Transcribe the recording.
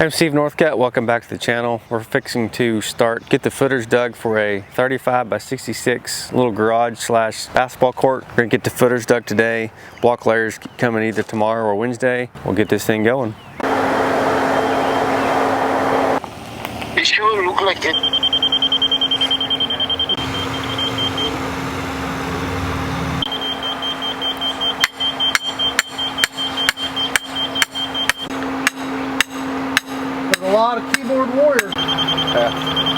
I'm Steve Northcutt. Welcome back to the channel. We're fixing to get the footers dug for a 35 by 66 little garage slash basketball court. We're gonna get the footers dug today. Block layers coming either tomorrow or Wednesday. We'll get this thing going. It sure look like it. There's a lot of keyboard warriors. Yeah.